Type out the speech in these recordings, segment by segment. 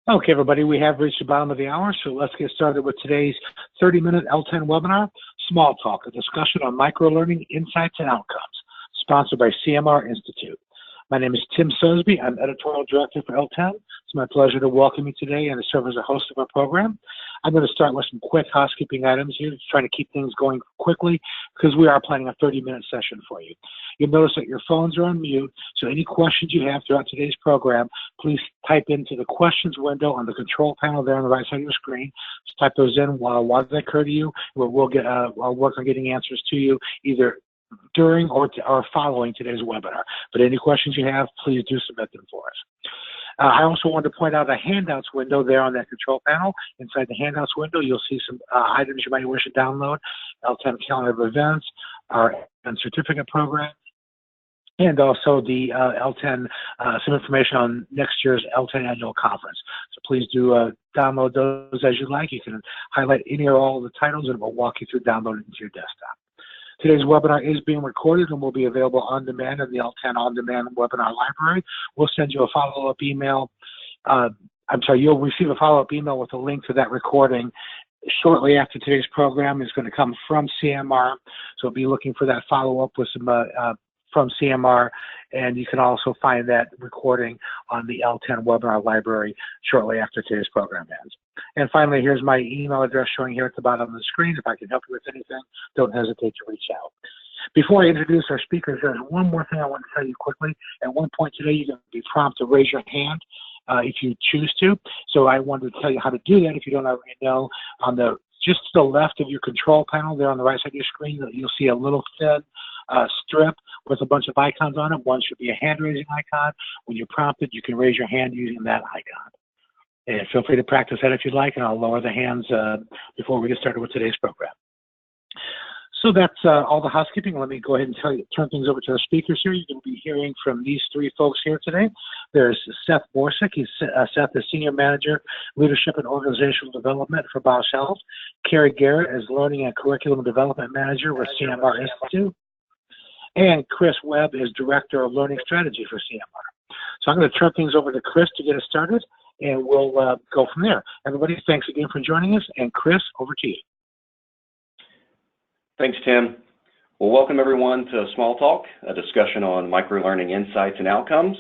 Okay, everybody, we have reached the bottom of the hour, so let's get started with today's 30-minute L10 webinar, Small Talk, a discussion on microlearning insights and outcomes, sponsored by CMR Institute. My name is Tim Sosby. I'm Editorial Director for L10. It's my pleasure to welcome you today and to serve as a host of our program. I'm going to start with some quick housekeeping items here, trying to keep things going quickly because we are planning a 30-minute session for you. You'll notice that your phones are on mute, so any questions you have throughout today's program, please type into the questions window on the control panel there on the right side of your screen. Just type those in while they occur to you. We'll work on getting answers to you either during or following today's webinar. But any questions you have, please do submit them for us. I also wanted to point out a handouts window there on that control panel. Inside the handouts window, you'll see some items you might wish to download, L10 calendar of events, our certificate program, and also the L10, some information on next year's L10 annual conference. So please do download those as you like. You can highlight any or all of the titles and we'll walk you through downloading to your desktop. Today's webinar is being recorded and will be available on demand in the L10 On Demand webinar library. We'll send you a follow-up email. You'll receive a follow-up email with a link to that recording shortly after today's program. Is going to come from CMR, so be looking for that follow-up with some from CMR, and you can also find that recording on the L10 webinar library shortly after today's program ends. And finally, here's my email address showing here at the bottom of the screen. If I can help you with anything, don't hesitate to reach out. Before I introduce our speakers, there's one more thing I want to tell you quickly. At one point today, you're going to be prompted to raise your hand if you choose to. So I wanted to tell you how to do that if you don't already know. On the just to the left of your control panel there on the right side of your screen, you'll see a little thin strip with a bunch of icons on it. One should be a hand-raising icon. When you're prompted, you can raise your hand using that icon. And feel free to practice that if you'd like, and I'll lower the hands before we get started with today's program. So that's all the housekeeping. Let me go ahead and turn things over to our speakers here. You're going to be hearing from these three folks here today. There's Seth Borsick. Seth is Senior Manager, Leadership and Organizational Development for Bausch Health. Carrie Garrett is Learning and Curriculum Development Manager with CMR Institute. And Chris Webb is Director of Learning Strategy for CMR. So I'm going to turn things over to Chris to get us started, and we'll go from there. Everybody, thanks again for joining us. And Chris, over to you. Thanks, Tim. Well, welcome everyone to Small Talk, a discussion on microlearning insights and outcomes.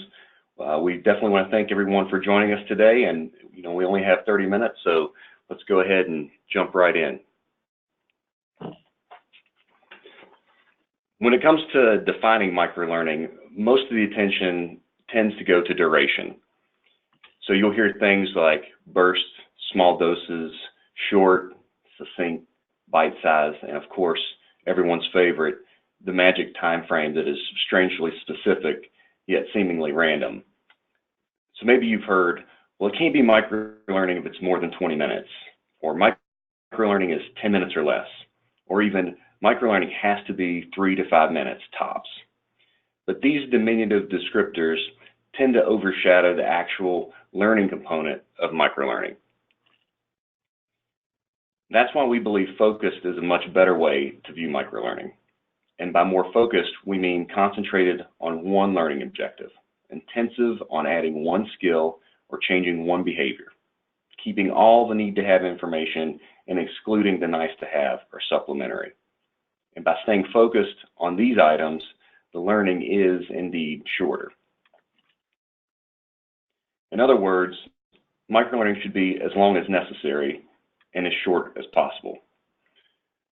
We definitely want to thank everyone for joining us today, and we only have 30 minutes, so let's go ahead and jump right in. When it comes to defining microlearning, most of the attention tends to go to duration. So you'll hear things like bursts, small doses, short, succinct, bite-sized, and of course, everyone's favorite, the magic time frame that is strangely specific, yet seemingly random. So maybe you've heard, well, it can't be microlearning if it's more than 20 minutes, or microlearning is 10 minutes or less, or even microlearning has to be 3 to 5 minutes tops. But these diminutive descriptors tend to overshadow the actual learning component of microlearning. That's why we believe focused is a much better way to view microlearning. And by more focused, we mean concentrated on one learning objective, intensive on adding one skill or changing one behavior, keeping all the need to have information and excluding the nice to have or supplementary. And by staying focused on these items, the learning is indeed shorter. In other words, microlearning should be as long as necessary and as short as possible.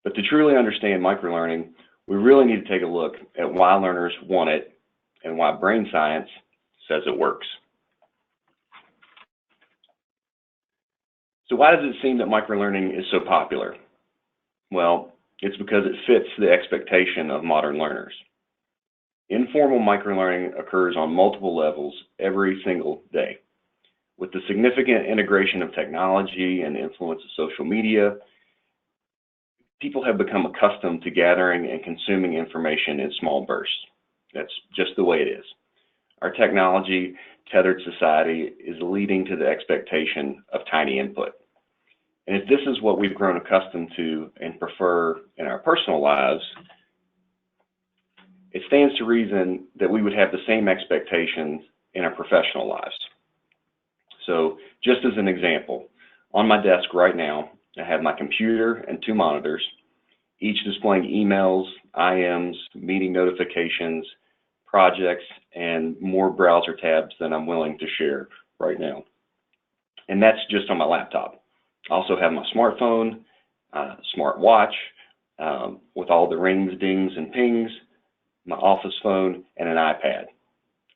But to truly understand microlearning, we really need to take a look at why learners want it and why brain science says it works. So why does it seem that microlearning is so popular? Well, it's because it fits the expectation of modern learners. Informal microlearning occurs on multiple levels every single day. With the significant integration of technology and the influence of social media, people have become accustomed to gathering and consuming information in small bursts. That's just the way it is. Our technology-tethered society is leading to the expectation of tiny input. And if this is what we've grown accustomed to and prefer in our personal lives, it stands to reason that we would have the same expectations in our professional lives. So just as an example, on my desk right now, I have my computer and 2 monitors, each displaying emails, IMs, meeting notifications, projects, and more browser tabs than I'm willing to share right now. And that's just on my laptop. I also have my smartphone, smart watch, with all the rings, dings, and pings, my office phone, and an iPad.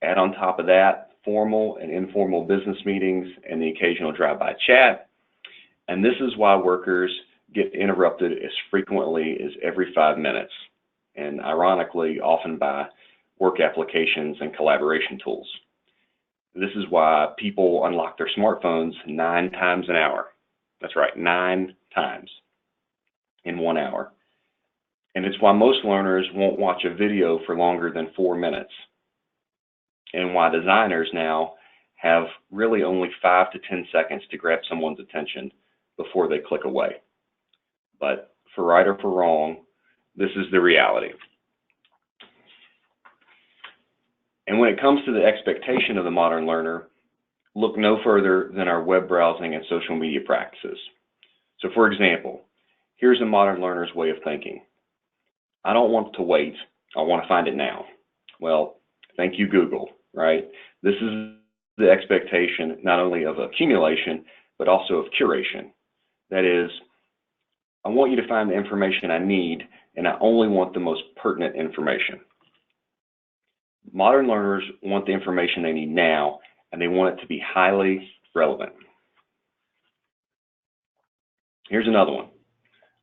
Add on top of that formal and informal business meetings and the occasional drive-by chat. And this is why workers get interrupted as frequently as every 5 minutes, and ironically, often by work applications and collaboration tools. This is why people unlock their smartphones 9 times an hour. That's right, 9 times in 1 hour. And it's why most learners won't watch a video for longer than 4 minutes. And why designers now have really only 5 to 10 seconds to grab someone's attention before they click away. But for right or for wrong, this is the reality. And when it comes to the expectation of the modern learner, look no further than our web browsing and social media practices. So for example, here's a modern learner's way of thinking. I don't want to wait, I want to find it now. Well, thank you, Google, right? This is the expectation not only of accumulation, but also of curation. That is, I want you to find the information I need, and I only want the most pertinent information. Modern learners want the information they need now, and they want it to be highly relevant. Here's another one.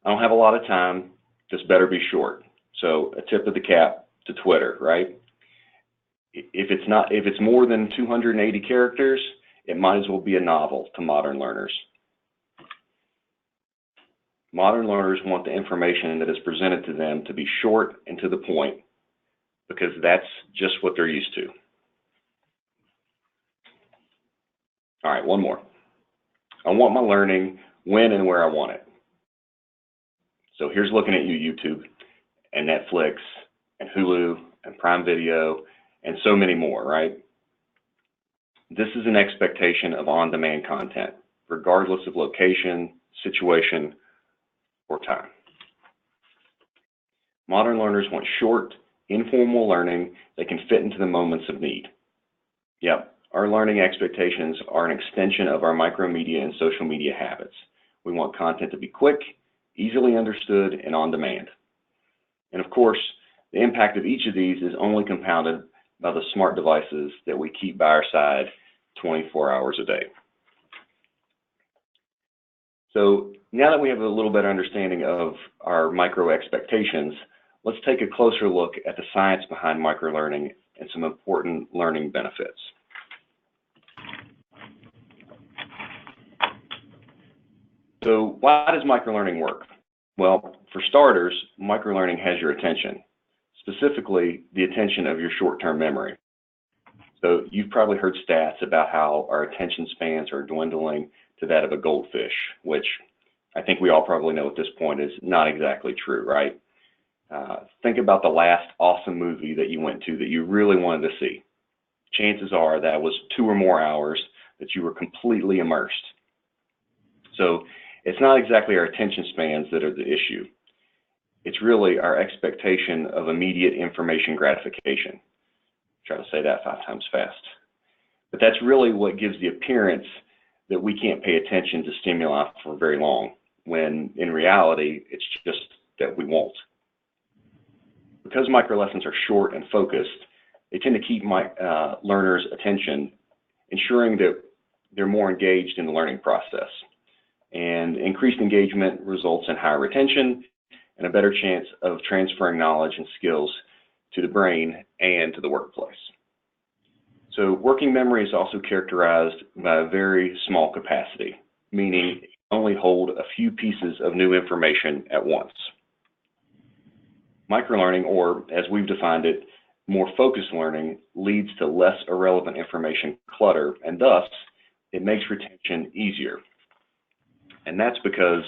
I don't have a lot of time, this better be short. So a tip of the cap to Twitter, right? If it's more than 280 characters, it might as well be a novel to modern learners. Modern learners want the information that is presented to them to be short and to the point, because that's just what they're used to. All right, one more. I want my learning when and where I want it. So here's looking at you, YouTube, and Netflix, and Hulu, and Prime Video, and so many more, right? This is an expectation of on-demand content, regardless of location, situation, or time. Modern learners want short, informal learning that can fit into the moments of need. Yep, our learning expectations are an extension of our micromedia and social media habits. We want content to be quick, easily understood, and on demand. And of course, the impact of each of these is only compounded by the smart devices that we keep by our side 24 hours a day. So now that we have a little better understanding of our micro expectations, let's take a closer look at the science behind microlearning and some important learning benefits. So why does microlearning work? Well, for starters, microlearning has your attention, specifically the attention of your short-term memory. So you've probably heard stats about how our attention spans are dwindling to that of a goldfish, which I think we all probably know at this point is not exactly true, right? Think about the last awesome movie that you went to that you really wanted to see. Chances are that was 2 or more hours that you were completely immersed. So it's not exactly our attention spans that are the issue. It's really our expectation of immediate information gratification. Try to say that 5 times fast. But that's really what gives the appearance that we can't pay attention to stimuli for very long, when in reality, it's just that we won't. Because microlessons are short and focused, they tend to keep learners' attention, ensuring that they're more engaged in the learning process. And increased engagement results in higher retention and a better chance of transferring knowledge and skills to the brain and to the workplace. So working memory is also characterized by a very small capacity, meaning it only hold a few pieces of new information at once. Microlearning, or as we've defined it, more focused learning, leads to less irrelevant information clutter, and thus it makes retention easier. And that's because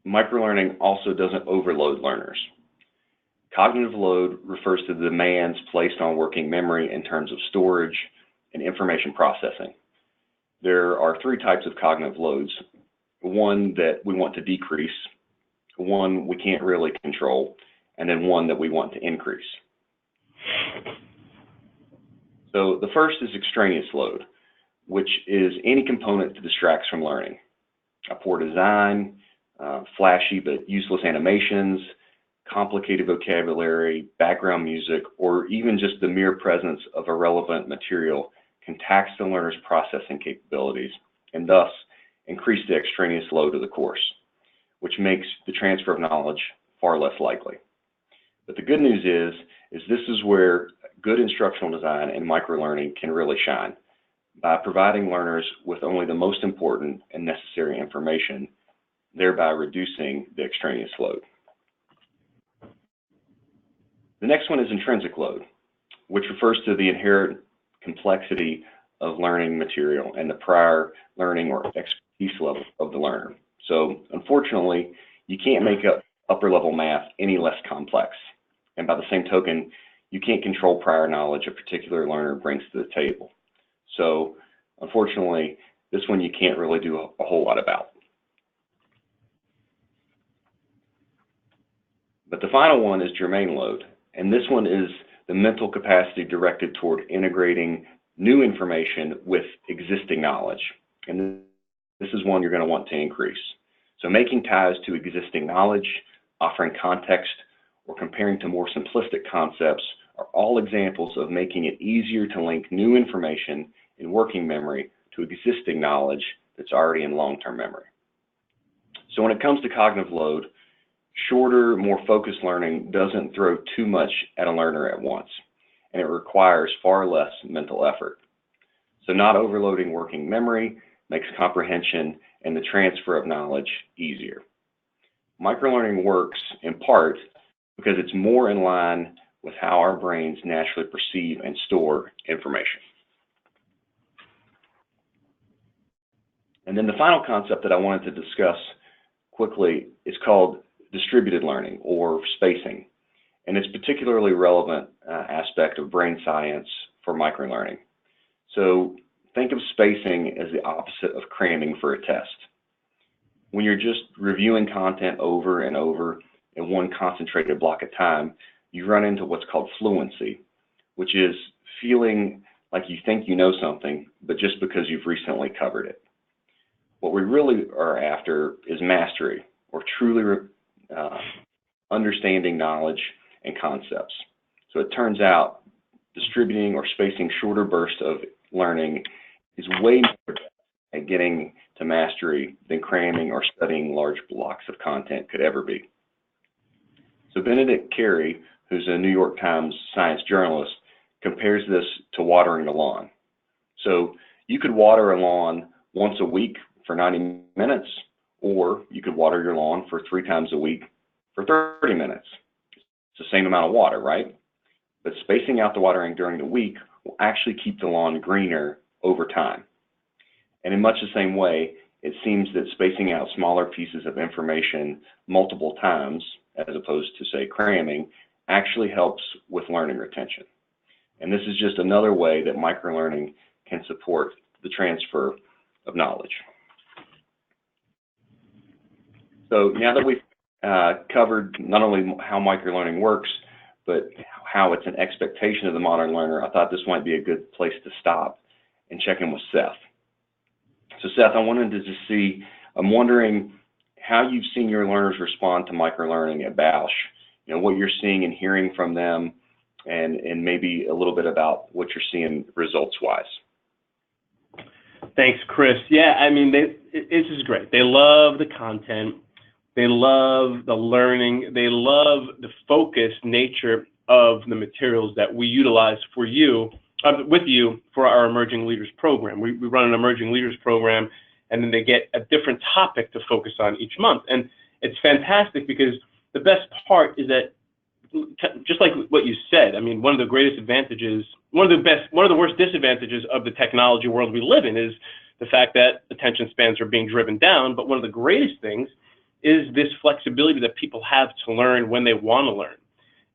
microlearning also doesn't overload learners. Cognitive load refers to the demands placed on working memory in terms of storage and information processing. there are three types of cognitive loads. One that we want to decrease, one we can't really control, and then one that we want to increase. So the first is extraneous load, which is any component that distracts from learning. A poor design, flashy but useless animations, complicated vocabulary, background music, or even just the mere presence of irrelevant material can tax the learner's processing capabilities and thus increase the extraneous load of the course, which makes the transfer of knowledge far less likely. But the good news is this is where good instructional design and microlearning can really shine, by providing learners with only the most important and necessary information, thereby reducing the extraneous load. The next one is intrinsic load, which refers to the inherent complexity of learning material and the prior learning or expertise level of the learner. So unfortunately, you can't make up upper level math any less complex. And by the same token, you can't control prior knowledge a particular learner brings to the table. So unfortunately, this one you can't really do a whole lot about. But the final one is germane load. And this one is the mental capacity directed toward integrating new information with existing knowledge. And this is one you're going to want to increase. So making ties to existing knowledge, offering context, or comparing to more simplistic concepts are all examples of making it easier to link new information in working memory to existing knowledge that's already in long-term memory. So when it comes to cognitive load, shorter, more focused learning doesn't throw too much at a learner at once, and it requires far less mental effort. So not overloading working memory makes comprehension and the transfer of knowledge easier. Microlearning works in part because it's more in line with how our brains naturally perceive and store information. And then the final concept that I wanted to discuss quickly is called distributed learning, or spacing, and it's a particularly relevant aspect of brain science for microlearning. So think of spacing as the opposite of cramming for a test. When you're just reviewing content over and over in one concentrated block of time, you run into what's called fluency, which is feeling like you think you know something, but just because you've recently covered it. What we really are after is mastery, or truly understanding knowledge and concepts. So it turns out distributing or spacing shorter bursts of learning is way more at getting to mastery than cramming or studying large blocks of content could ever be. So Benedict Carey, who's a New York Times science journalist, compares this to watering the lawn. So you could water a lawn once a week for 90 minutes, or you could water your lawn for 3 times a week for 30 minutes. It's the same amount of water, right? But spacing out the watering during the week will actually keep the lawn greener over time. And in much the same way, it seems that spacing out smaller pieces of information multiple times, as opposed to, say, cramming, actually helps with learning retention. And this is just another way that microlearning can support the transfer of knowledge. So now that we've covered not only how microlearning works, but how it's an expectation of the modern learner, I thought this might be a good place to stop and check in with Seth. So Seth, I wanted to just see, I'm wondering how you've seen your learners respond to microlearning at Bausch, you know, what you're seeing and hearing from them, and maybe a little bit about what you're seeing results-wise. Thanks, Chris. Yeah, I mean, this is great. They love the content. They love the learning. They love the focused nature of the materials that we utilize for you, with you, for our Emerging Leaders program. We run an Emerging Leaders program, and then they get a different topic to focus on each month. And it's fantastic because the best part is that, just like what you said, I mean, one of the greatest advantages, one of the worst disadvantages of the technology world we live in is the fact that attention spans are being driven down. But one of the greatest things is this flexibility that people have to learn when they want to learn.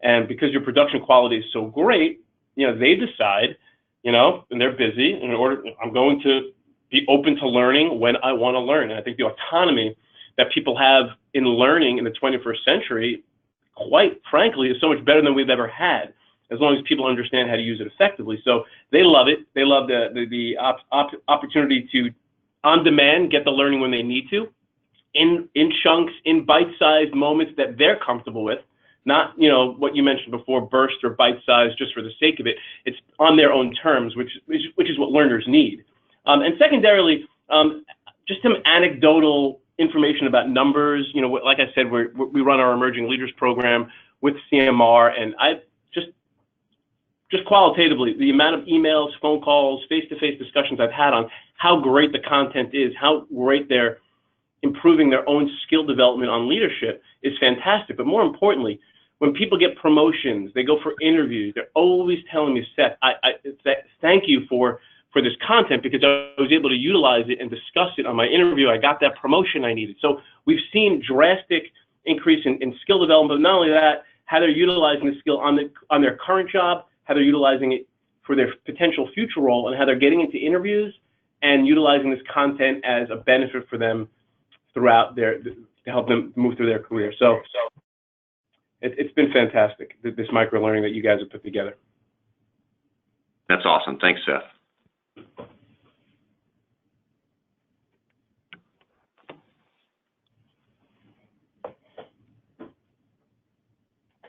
And because your production quality is so great, you know, they decide, you know, and they're busy, I'm going to be open to learning when I want to learn. And I think the autonomy that people have in learning in the 21st century, quite frankly, is so much better than we've ever had, as long as people understand how to use it effectively. So they love it. They love the opportunity to, on demand, get the learning when they need to, in chunks, in bite-sized moments that they're comfortable with, not, you know, what you mentioned before, burst or bite-sized just for the sake of it. It's on their own terms, which is what learners need. And secondarily, just some anecdotal information about numbers. You know, like I said, we run our Emerging Leaders program with CMR, and I just qualitatively, the amount of emails, phone calls, face-to-face discussions I've had on how great the content is, how great they're improving their own skill development on leadership is fantastic. But more importantly, when people get promotions, they go for interviews, they're always telling me, Seth, thank you for this content, because I was able to utilize it and discuss it on my interview. I got that promotion I needed. So we've seen drastic increase in skill development. But not only that, how they're utilizing the skill on their current job, how they're utilizing it for their potential future role, and how they're getting into interviews and utilizing this content as a benefit for them throughout to help them move through their career. So it's been fantastic, this micro-learning that you guys have put together. That's awesome. Thanks, Seth.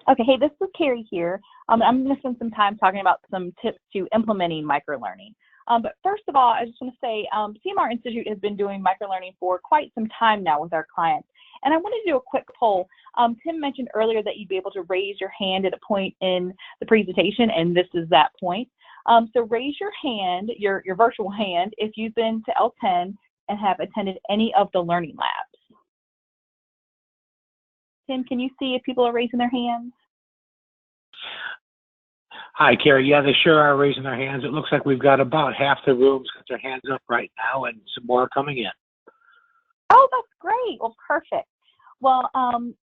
Okay, hey, this is Carrie here. I'm going to spend some time talking about some tips to implementing microlearning. But first of all, I just want to say CMR Institute has been doing microlearning for quite some time now with our clients. And I wanted to do a quick poll. Tim mentioned earlier that you'd be able to raise your hand at a point in the presentation, and this is that point. So raise your hand, your virtual hand, if you've been to L10 and have attended any of the learning labs. Tim, can you see if people are raising their hands? Hi, Carrie. Yeah, they sure are raising their hands. It looks like we've got about half the rooms got their hands up right now, and some more are coming in. Oh, that's great. Well, perfect. Well,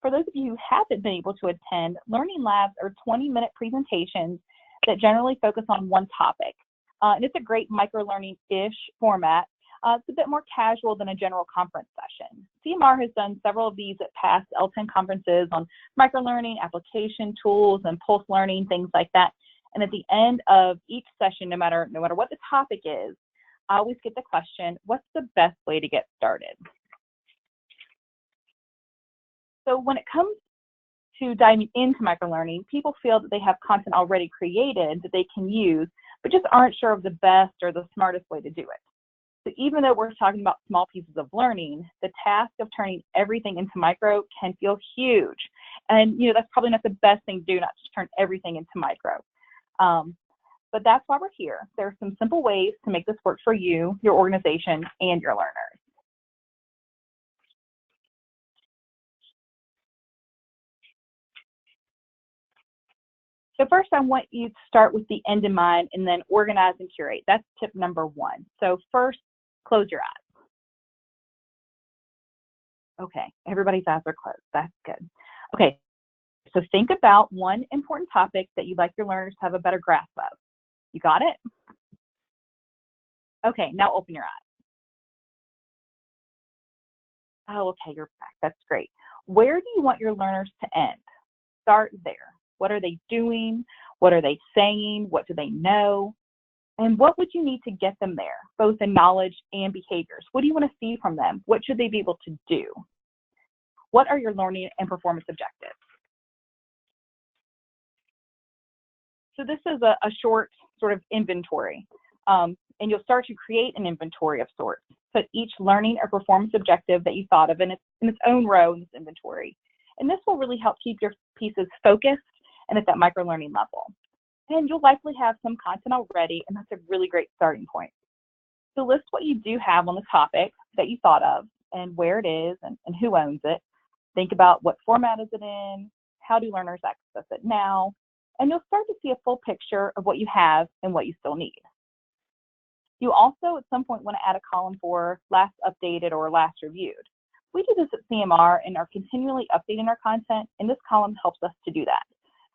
for those of you who haven't been able to attend, learning labs are 20-minute presentations that generally focus on one topic. And it's a great micro-learning-ish format. It's a bit more casual than a general conference session. CMR has done several of these at past L10 conferences on microlearning, application tools, and pulse learning, things like that. And at the end of each session, no matter what the topic is, I always get the question, what's the best way to get started? So when it comes to diving into microlearning, people feel that they have content already created that they can use, but just aren't sure of the best or the smartest way to do it. So even though we're talking about small pieces of learning, the task of turning everything into micro can feel huge. And that's probably not the best thing to do, not to turn everything into micro. But that's why we're here. There are some simple ways to make this work for you, your organization, and your learners. So first, I want you to start with the end in mind and then organize and curate. That's tip number 1. So first, close your eyes. Okay, everybody's eyes are closed. That's good. Okay, so think about one important topic that you'd like your learners to have a better grasp of. You got it? Okay, now open your eyes. Oh, okay, you're back. That's great. Where do you want your learners to end? Start there. What are they doing? What are they saying? What do they know? And what would you need to get them there, both in knowledge and behaviors? What do you want to see from them? What should they be able to do? What are your learning and performance objectives? So this is a short sort of inventory, and you'll start to create an inventory of sorts. Put each learning or performance objective that you thought of in its own row in this inventory. And this will really help keep your pieces focused and at that micro-learning level. And you'll likely have some content already, and that's a really great starting point. So list what you do have on the topic that you thought of and where it is and who owns it. Think about what format is it in, how do learners access it now, and you'll start to see a full picture of what you have and what you still need. You also at some point want to add a column for last updated or last reviewed. We do this at CMR and are continually updating our content, and this column helps us to do that.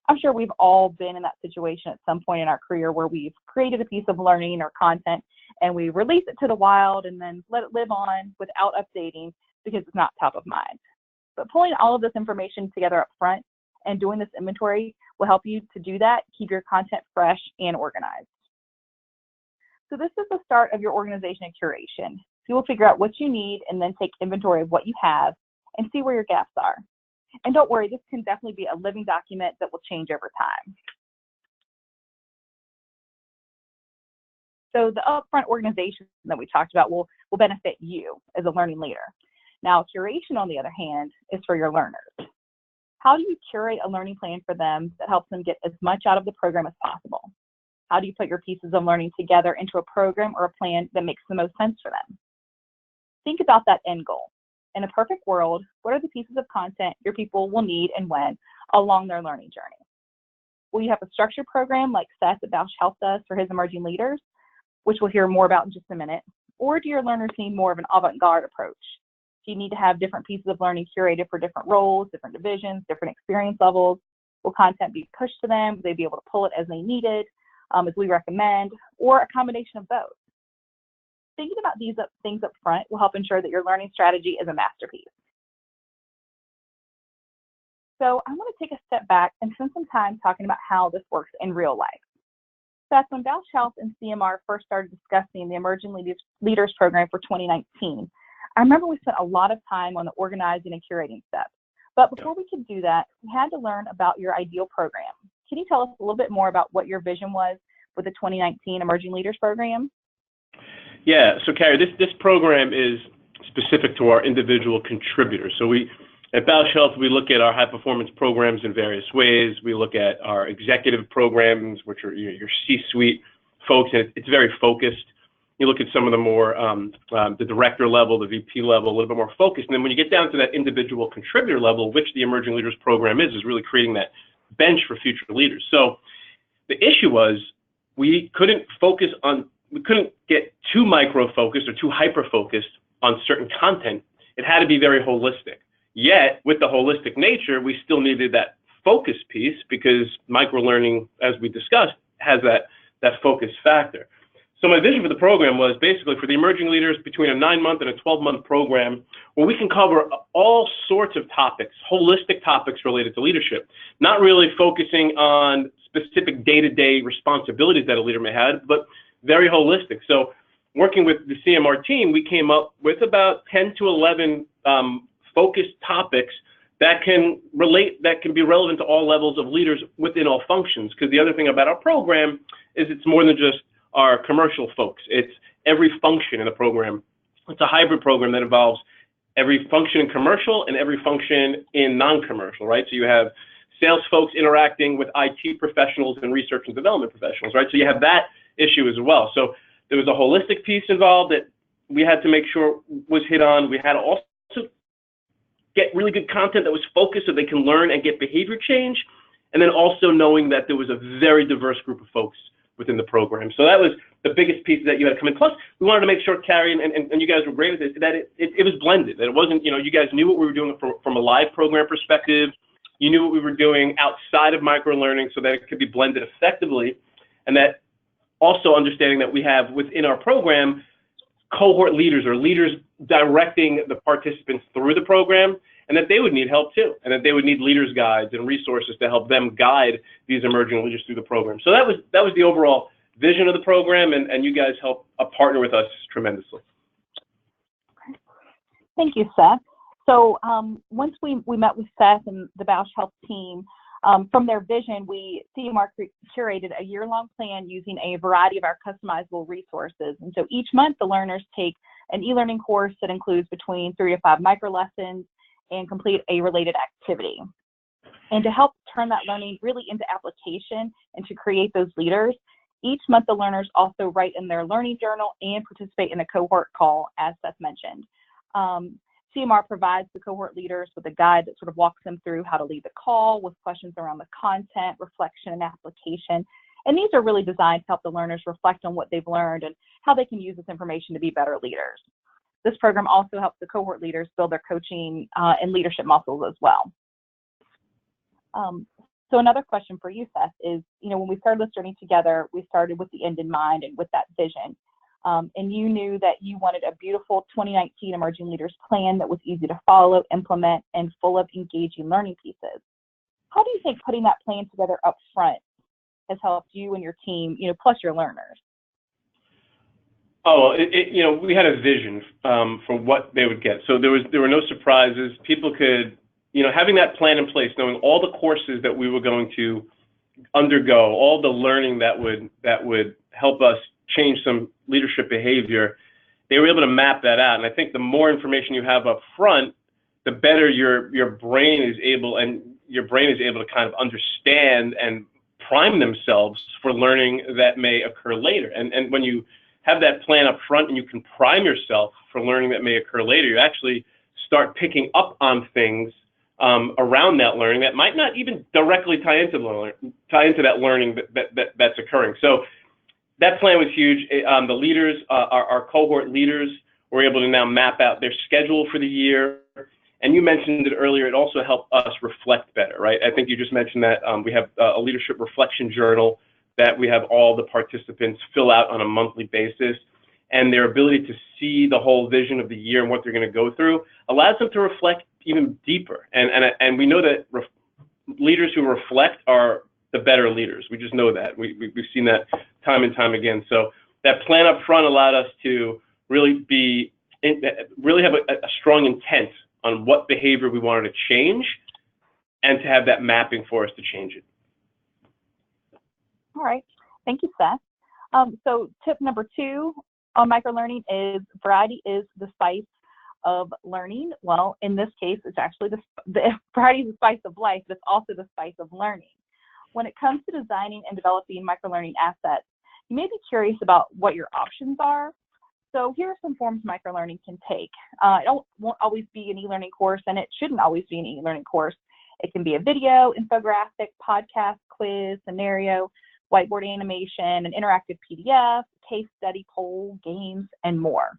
I'm sure we've all been in that situation at some point in our career where we've created a piece of learning or content and we release it to the wild and then let it live on without updating because it's not top of mind. But pulling all of this information together up front and doing this inventory will help you to do that, keep your content fresh and organized. So this is the start of your organization and curation. So you will figure out what you need and then take inventory of what you have and see where your gaps are. And don't worry, this can definitely be a living document that will change over time. So the upfront organization that we talked about will benefit you as a learning leader. Now, curation, on the other hand, is for your learners. How do you curate a learning plan for them that helps them get as much out of the program as possible? How do you put your pieces of learning together into a program or a plan that makes the most sense for them? Think about that end goal. In a perfect world, what are the pieces of content your people will need and when along their learning journey? Will you have a structured program like Seth at Bausch Health does for his emerging leaders, which we'll hear more about in just a minute? Or do your learners need more of an avant-garde approach? Do you need to have different pieces of learning curated for different roles, different divisions, different experience levels? Will content be pushed to them? Will they be able to pull it as they need it, as we recommend, or a combination of both? Thinking about these things up front will help ensure that your learning strategy is a masterpiece. So I want to take a step back and spend some time talking about how this works in real life. Seth, when Bausch Health and CMR first started discussing the Emerging Leaders Program for 2019, I remember we spent a lot of time on the organizing and curating steps. But before we could do that, we had to learn about your ideal program. Can you tell us a little bit more about what your vision was with the 2019 Emerging Leaders Program? Yeah, so Carrie, this program is specific to our individual contributors. So at Bausch Health, we look at our high performance programs in various ways. We look at our executive programs, which are your C-suite folks, and it's very focused. You look at some of the more, the director level, the VP level, a little bit more focused. And then when you get down to that individual contributor level, which the Emerging Leaders Program is really creating that bench for future leaders. So the issue was we couldn't get too micro-focused or too hyper-focused on certain content. It had to be very holistic. Yet, with the holistic nature, we still needed that focus piece because microlearning, as we discussed, has that focus factor. So my vision for the program was basically for the emerging leaders between a 9-month and a 12-month program where we can cover all sorts of topics, holistic topics related to leadership, not really focusing on specific day-to-day responsibilities that a leader may have, but very holistic. So working with the CMR team, we came up with about 10 to 11 focused topics that can be relevant to all levels of leaders within all functions. Because the other thing about our program is it's more than just our commercial folks. It's every function in the program. It's a hybrid program that involves every function in commercial and every function in non-commercial, right? So you have sales folks interacting with IT professionals and research and development professionals, right? So you have that issue as well. So there was a holistic piece involved that we had to make sure was hit on. We had to also get really good content that was focused so they can learn and get behavior change. And then also knowing that there was a very diverse group of folks within the program. So that was the biggest piece that you had to come in. Plus, we wanted to make sure, Carrie, and you guys were great with this, that it was blended, that it wasn't, you guys knew what we were doing from a live program perspective. You knew what we were doing outside of microlearning so that it could be blended effectively. And that also understanding that we have within our program cohort leaders or leaders directing the participants through the program, and that they would need help too, and that they would need leaders guides and resources to help them guide these emerging leaders through the program. So that was the overall vision of the program, and you guys help partner with us tremendously. Thank you, Seth. So once we met with Seth and the Bausch Health team, from their vision, CMR curated a year-long plan using a variety of our customizable resources. And so each month, the learners take an e-learning course that includes between 3 to 5 micro lessons and complete a related activity. And to help turn that learning really into application and to create those leaders, each month the learners also write in their learning journal and participate in a cohort call, as Seth mentioned. CMR provides the cohort leaders with a guide that sort of walks them through how to lead the call with questions around the content, reflection, and application. And these are really designed to help the learners reflect on what they've learned and how they can use this information to be better leaders. This program also helps the cohort leaders build their coaching and leadership muscles as well. So another question for you, Seth, is, when we started this journey together, we started with the end in mind and with that vision. And you knew that you wanted a beautiful 2019 Emerging Leaders Plan that was easy to follow, implement, and full of engaging learning pieces. How do you think putting that plan together up front has helped you and your team, plus your learners? Oh, we had a vision for what they would get. So there were no surprises. People could, having that plan in place, knowing all the courses that we were going to undergo, all the learning that would help us change some leadership behavior, they were able to map that out. And I think the more information you have up front, the better your brain is able to kind of understand and prime themselves for learning that may occur later. And when you have that plan up front and you can prime yourself for learning that may occur later, you actually start picking up on things around that learning that might not even directly tie into that learning that's occurring. So that plan was huge. The leaders, our cohort leaders, were able to now map out their schedule for the year. And you mentioned it earlier, it also helped us reflect better, right? I think you just mentioned that we have a leadership reflection journal that we have all the participants fill out on a monthly basis. And their ability to see the whole vision of the year and what they're going to go through allows them to reflect even deeper. And we know that leaders who reflect are the better leaders. We just know that. We've seen that time and time again. So that plan up front allowed us to really have a strong intent on what behavior we wanted to change and to have that mapping for us to change it. All right. Thank you, Seth. So tip number 2 on microlearning is variety is the spice of learning. Well, in this case, it's actually the variety is the spice of life, but it's also the spice of learning. When it comes to designing and developing microlearning assets, you may be curious about what your options are. So here are some forms microlearning can take. It won't always be an e-learning course, and it shouldn't always be an e-learning course. It can be a video, infographic, podcast, quiz, scenario, whiteboard animation, an interactive PDF, case study, poll, games, and more.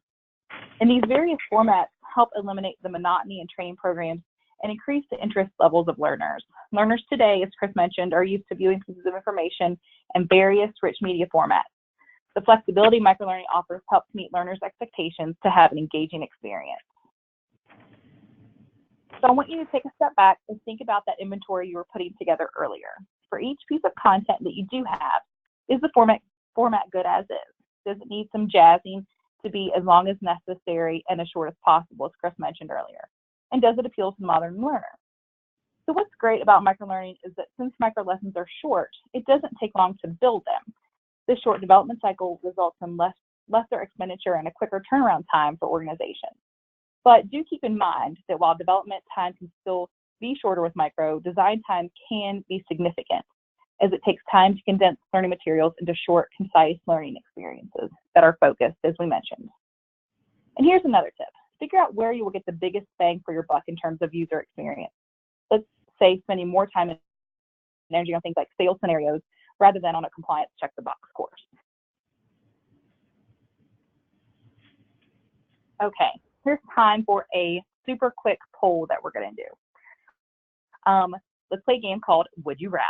And these various formats help eliminate the monotony in training programs and increase the interest levels of learners. Learners today, as Chris mentioned, are used to viewing pieces of information in various rich media formats. The flexibility microlearning offers helps meet learners' expectations to have an engaging experience. So I want you to take a step back and think about that inventory you were putting together earlier. For each piece of content that you do have, is the format good as is? Does it need some jazzing to be as long as necessary and as short as possible, as Chris mentioned earlier? And does it appeal to the modern learner? So what's great about microlearning is that since micro lessons are short, it doesn't take long to build them. This short development cycle results in lesser expenditure and a quicker turnaround time for organizations. But do keep in mind that while development time can still be shorter with micro, design time can be significant, as it takes time to condense learning materials into short, concise learning experiences that are focused, as we mentioned. And here's another tip. Figure out where you will get the biggest bang for your buck in terms of user experience. Let's say spending more time and energy on things like sales scenarios rather than on a compliance check-the-box course. Okay, here's time for a super quick poll that we're going to do. Let's play a game called Would You Rather.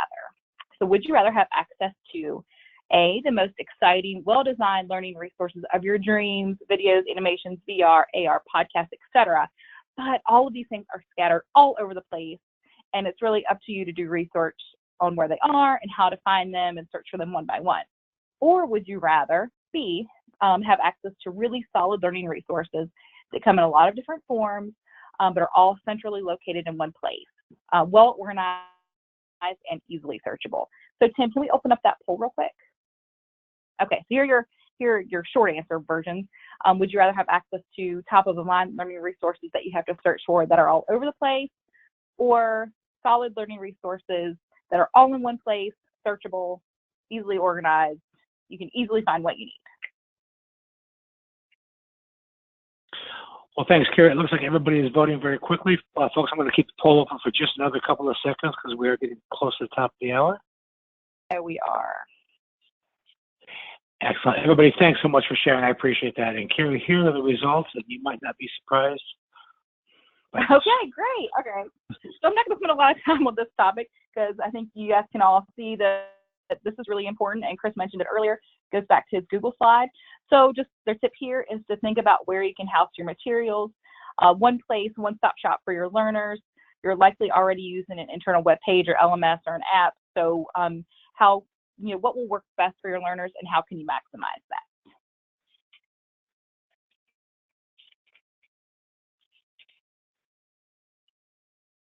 So would you rather have access to A, the most exciting, well-designed learning resources of your dreams, videos, animations, VR, AR, podcasts, etc., but all of these things are scattered all over the place, and it's really up to you to do research on where they are and how to find them and search for them one by one? Or would you rather, B, have access to really solid learning resources that come in a lot of different forms, but are all centrally located in one place, well organized and easily searchable? So Tim, can we open up that poll real quick? Okay, so here are your short answer versions. Would you rather have access to top of the line learning resources that you have to search for that are all over the place, or solid learning resources that are all in one place, searchable, easily organized, you can easily find what you need? Well, thanks, Kara. It looks like everybody is voting very quickly. Folks, I'm going to keep the poll open for just another couple of seconds because we are getting close to the top of the hour. There we are. Excellent. Everybody, thanks so much for sharing. I appreciate that. And Carrie, here are the results, and you might not be surprised. Okay, great. Okay. So I'm not going to spend a lot of time on this topic because I think you guys can all see that this is really important, and Chris mentioned it earlier. It goes back to his Google slide. So just their tip here is to think about where you can house your materials. One place, one-stop shop for your learners. You're likely already using an internal web page or LMS or an app. So what will work best for your learners, and how can you maximize that?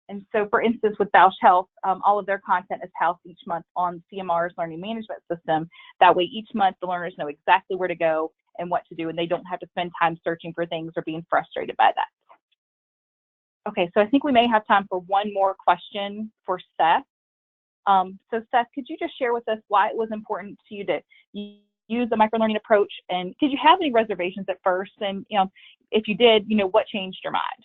And so, for instance, with Bausch Health, all of their content is housed each month on CMR's learning management system. That way, each month, the learners know exactly where to go and what to do, and they don't have to spend time searching for things or being frustrated by that. Okay, so I think we may have time for one more question for Seth. So, Seth, could you just share with us why it was important to you to use the microlearning approach, and did you have any reservations at first? And if you did, what changed your mind?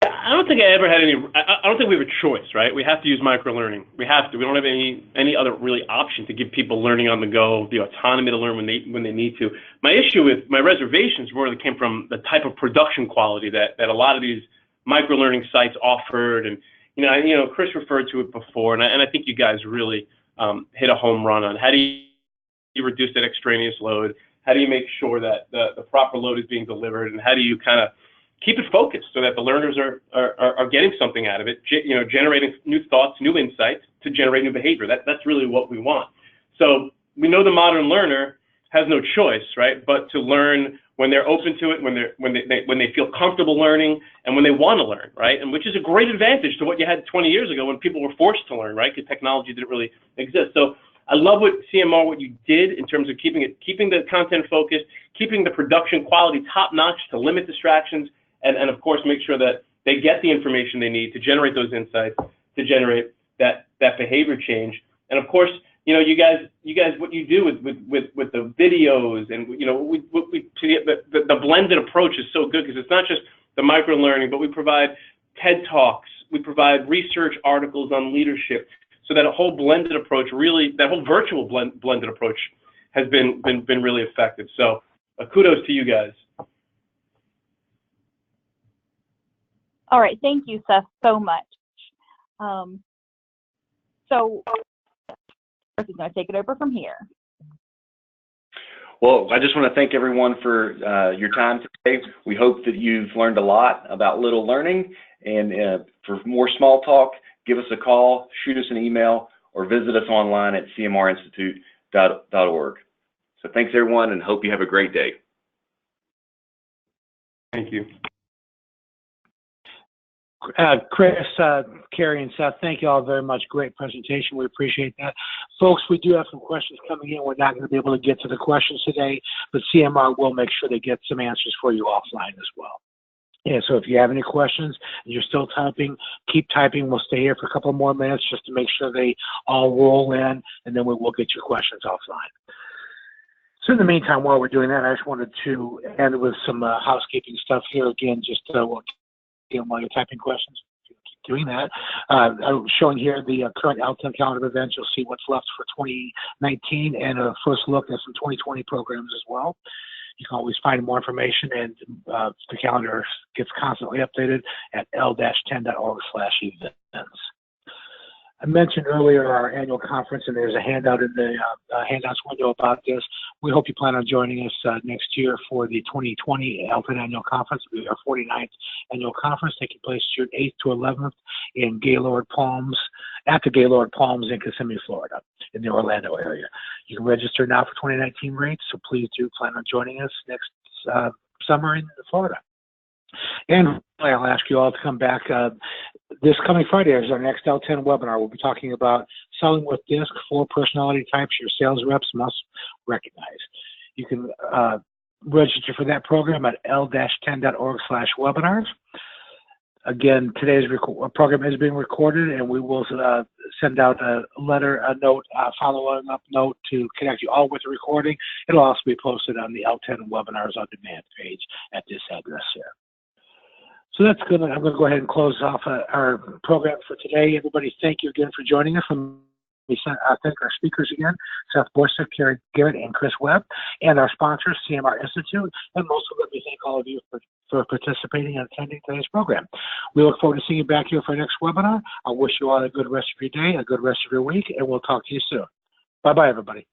I don't think I ever had any. I don't think we have a choice, right? We have to use microlearning. We have to. We don't have any other really option to give people learning on the go, the autonomy to learn when they need to. My issue with my reservations really came from the type of production quality that a lot of these microlearning sites offered, and Chris referred to it before, and I think you guys really hit a home run on how do you reduce that extraneous load, how do you make sure that the proper load is being delivered, and how do you kind of keep it focused so that the learners are getting something out of it, generating new thoughts, new insights to generate new behavior. That's really what we want. So we know the modern learner has no choice, right, but to learn when they're open to it, when they feel comfortable learning, and when they want to learn, right, and which is a great advantage to what you had 20 years ago when people were forced to learn, right, because technology didn't really exist. So I love what you did in terms of keeping the content focused, keeping the production quality top notch to limit distractions, and of course make sure that they get the information they need to generate those insights, to generate that behavior change. And of course, you guys, what you do with the videos, and the blended approach is so good, because it's not just the micro learning, but we provide TED Talks, we provide research articles on leadership, so that a whole blended approach, really, that whole virtual blended approach has been really effective. So kudos to you guys. All right, thank you, Seth, so much. So Chris is going to take it over from here. Well, I just want to thank everyone for your time today. We hope that you've learned a lot about Little Learning, and for more small talk, give us a call, shoot us an email, or visit us online at cmrinstitute.org. So thanks, everyone, and hope you have a great day. Thank you. Chris, Carrie, and Seth, thank you all very much. Great presentation. We appreciate that. Folks, we do have some questions coming in. We're not going to be able to get to the questions today, but CMR will make sure they get some answers for you offline as well. Yeah, so if you have any questions and you're still typing, keep typing. We'll stay here for a couple more minutes just to make sure they all roll in, and then we will get your questions offline. So in the meantime, while we're doing that, I just wanted to end with some housekeeping stuff here. Again, just while you're typing questions, keep doing that. I'm showing here the current LTEN calendar of events. You'll see what's left for 2019 and a first look at some 2020 programs as well. You can always find more information, and the calendar gets constantly updated at l-10.org/events. I mentioned earlier our annual conference, and there's a handout in the handouts window about this. We hope you plan on joining us next year for the 2020 LTEN Annual Conference. It'll be our 49th annual conference, taking place June 8th to 11th in Gaylord Palms, at the Gaylord Palms in Kissimmee, Florida, in the Orlando area. You can register now for 2019 rates, so please do plan on joining us next summer in Florida. And I'll ask you all to come back this coming Friday is our next L10 webinar. We'll be talking about selling with DISC, 4 personality types your sales reps must recognize. You can register for that program at l-10.org/webinars. Again, today's program is being recorded, and we will send out a note, follow-up note to connect you all with the recording. It'll also be posted on the L10 Webinars on Demand page at this address here. So that's good. I'm going to go ahead and close off our program for today. Everybody, thank you again for joining us. Let me thank our speakers again, Seth Boyce, Carrie Garrett, and Chris Webb, and our sponsors, CMR Institute, and mostly let me thank all of you for participating and attending today's program. We look forward to seeing you back here for our next webinar. I wish you all a good rest of your day, a good rest of your week, and we'll talk to you soon. Bye-bye, everybody.